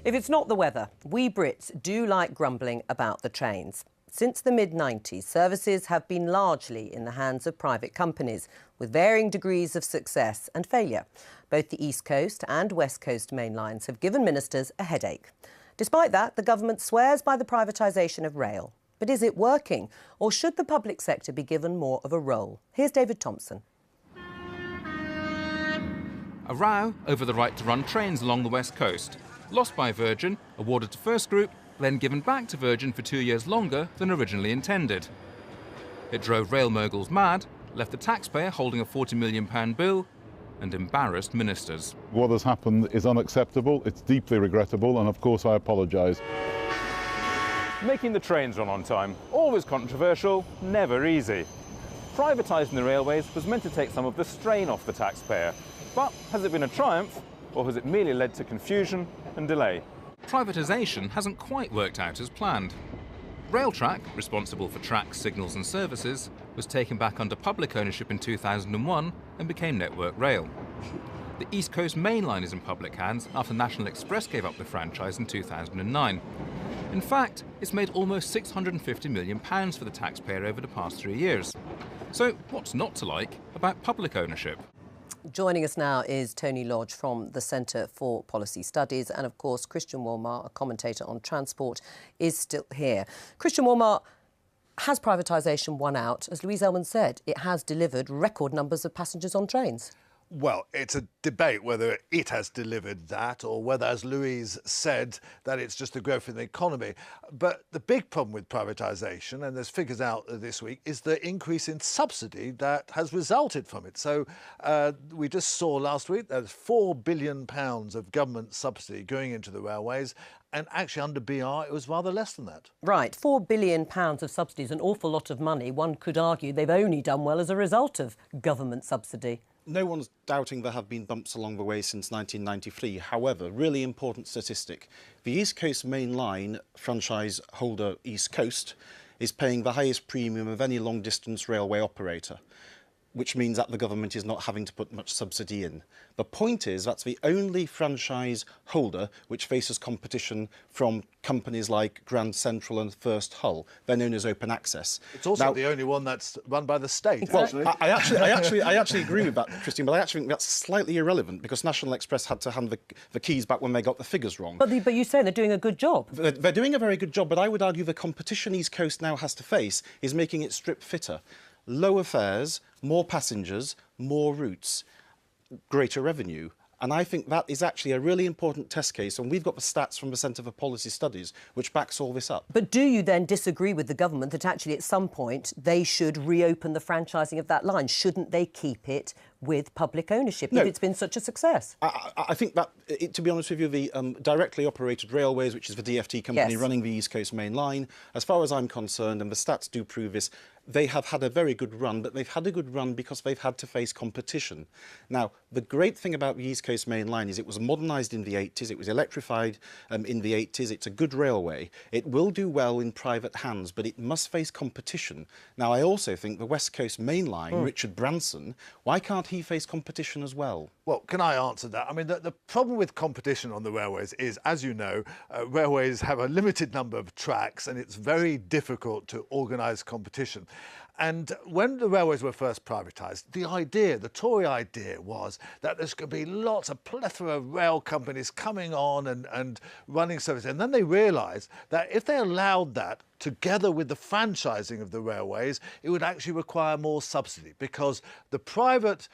If it's not the weather, we Brits do like grumbling about the trains. Since the mid-90s, services have been largely in the hands of private companies, with varying degrees of success and failure. Both the East Coast and West Coast main lines have given ministers a headache. Despite that, the government swears by the privatisation of rail. But is it working? Or should the public sector be given more of a role? Here's David Thompson. A row over the right to run trains along the West Coast. Lost by Virgin, awarded to First Group, then given back to Virgin for 2 years longer than originally intended. It drove rail moguls mad, left the taxpayer holding a £40 million bill, and embarrassed ministers. What has happened is unacceptable, it's deeply regrettable, and of course I apologise. Making the trains run on time, always controversial, never easy. Privatising the railways was meant to take some of the strain off the taxpayer. But has it been a triumph, or has it merely led to confusion and delay? Privatisation hasn't quite worked out as planned. Railtrack, responsible for tracks, signals and services, was taken back under public ownership in 2001 and became Network Rail. The East Coast Main Line is in public hands after National Express gave up the franchise in 2009. In fact, it's made almost £650 million for the taxpayer over the past 3 years. So what's not to like about public ownership? Joining us now is Tony Lodge from the Centre for Policy Studies, and of course Christian Wolmar, a commentator on transport, is still here. Christian Wolmar, has privatisation won out? As Louise Ellman said, it has delivered record numbers of passengers on trains. Well, it's a debate whether it has delivered that or whether, as Louise said, that it's just the growth in the economy. But the big problem with privatisation, and there's figures out this week, is the increase in subsidy that has resulted from it. So we just saw last week there's £4 billion of government subsidy going into the railways. And actually, under BR, it was rather less than that. Right, £4 billion of subsidy is an awful lot of money. One could argue they've only done well as a result of government subsidy. No one's doubting there have been bumps along the way since 1993. However, really important statistic. The East Coast Main Line franchise holder East Coast is paying the highest premium of any long-distance railway operator, which means that the government is not having to put much subsidy in. The point is that's the only franchise holder which faces competition from companies like Grand Central and First Hull. They're known as open access. It's also the only one that's run by the state. Well, I actually agree with that, Christine, but I actually think that's slightly irrelevant because National Express had to hand the keys back when they got the figures wrong. But you say they're doing a good job. They're doing a very good job, but I would argue the competition East Coast now has to face is making it strip fitter. Lower fares, more passengers, more routes, greater revenue. And I think that is actually a really important test case, and we've got the stats from the Centre for Policy Studies which backs all this up. But do you then disagree with the government that actually at some point they should reopen the franchising of that line? Shouldn't they keep it with public ownership if it's been such a success? I think that, to be honest with you, the directly operated railways, which is the DFT company running the East Coast Main Line, as far as I'm concerned, and the stats do prove this, they have had a very good run, but they've had a good run because they've had to face competition. Now, the great thing about the East Coast Main Line is it was modernised in the 80s, it was electrified in the 80s, it's a good railway. It will do well in private hands, but it must face competition. Now, I also think the West Coast Main Line, Richard Branson, why can't he face competition as well? Well, can I answer that? I mean, the problem with competition on the railways is, as you know, railways have a limited number of tracks and it's very difficult to organise competition. And when the railways were first privatised, the Tory idea was that there's going to be lots of plethora of rail companies coming on and running services. And then they realised that if they allowed that, together with the franchising of the railways, it would actually require more subsidy because the private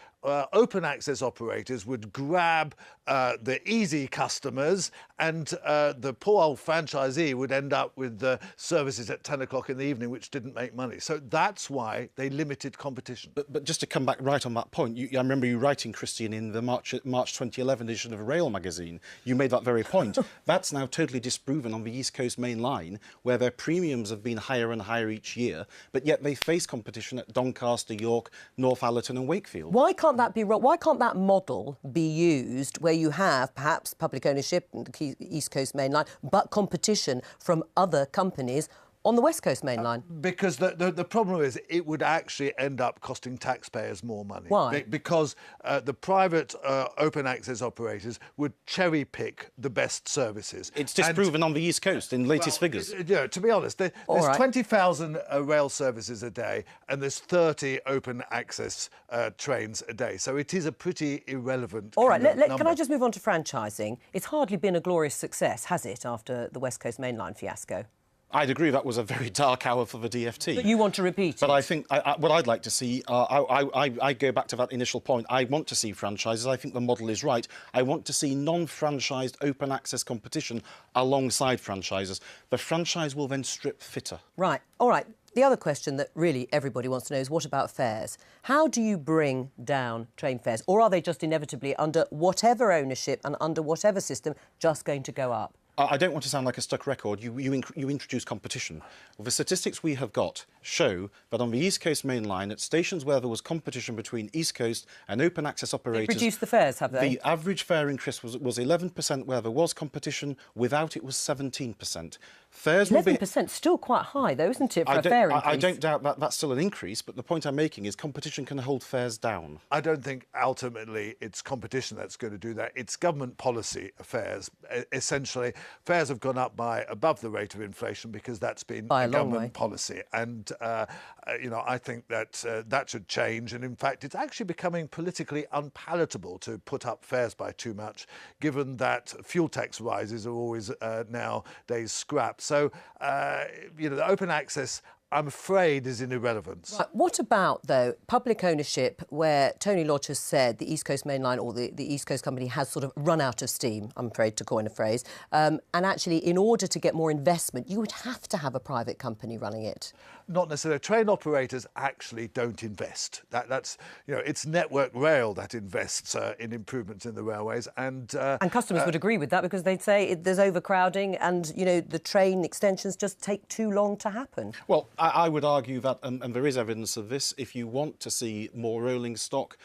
open access operators would grab the easy customers and the poor old franchisee would end up with the services at 10 o'clock in the evening, which didn't make money. So that's why they limited competition. But just to come back right on that point, I remember you writing, Christine, in the March 2011 edition of Rail magazine, you made that very point. That's now totally disproven on the East Coast Main Line, where their premiums have been higher and higher each year, but yet they face competition at Doncaster, York, Northallerton and Wakefield. Why can't that be wrong? Why can't that model be used where you have perhaps public ownership in the East Coast Main Line, but competition from other companies On the West Coast Main Line? Because the problem is it would actually end up costing taxpayers more money. Why? Because the private open access operators would cherry pick the best services. It's disproven on the East Coast in latest figures. To be honest, there's 20,000 rail services a day and there's 30 open access trains a day. So it is a pretty irrelevant All right, number. can I just move on to franchising? It's hardly been a glorious success, has it, after the West Coast Main Line fiasco? I'd agree that was a very dark hour for the DfT. But you want to repeat it? But I think what I'd like to see, I go back to that initial point. I want to see franchises. I think the model is right. I want to see non-franchised open access competition alongside franchises. The franchise will then strip fitter. Right. All right. The other question that really everybody wants to know is what about fares? How do you bring down train fares? Or are they just inevitably, under whatever ownership and under whatever system, just going to go up? I don't want to sound like a stuck record. You introduce competition. Well, the statistics we have got show that on the East Coast Main Line, at stations where there was competition between East Coast and open access operators... They've reduced the fares, have they? The average fare increase was 11% where there was competition. Without it was 17%. Fares 11% still quite high, though, isn't it, for a fare increase? I don't doubt that that's still an increase, but the point I'm making is competition can hold fares down. I don't think ultimately it's competition that's going to do that. It's government policy affairs. Essentially, fares have gone up by above the rate of inflation because that's been a government policy. And, I think that that should change. And in fact, it's actually becoming politically unpalatable to put up fares by too much, given that fuel tax rises are always nowadays scrapped. So, the open access, I'm afraid, is in irrelevance. Right. What about, though, public ownership, where Tony Lodge has said the East Coast Main Line or the East Coast Company has sort of run out of steam, I'm afraid to coin a phrase, and actually, in order to get more investment, you would have to have a private company running it? Not necessarily. Train operators actually don't invest. That's it's Network Rail that invests in improvements in the railways, and customers would agree with that because they'd say there's overcrowding and the train extensions just take too long to happen. Well, I would argue that, and there is evidence of this, if you want to see more rolling stock,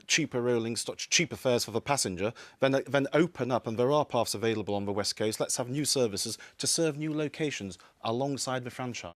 cheaper rolling stock, cheaper fares for the passenger, then open up, and there are paths available on the West Coast. Let's have new services to serve new locations alongside the franchise.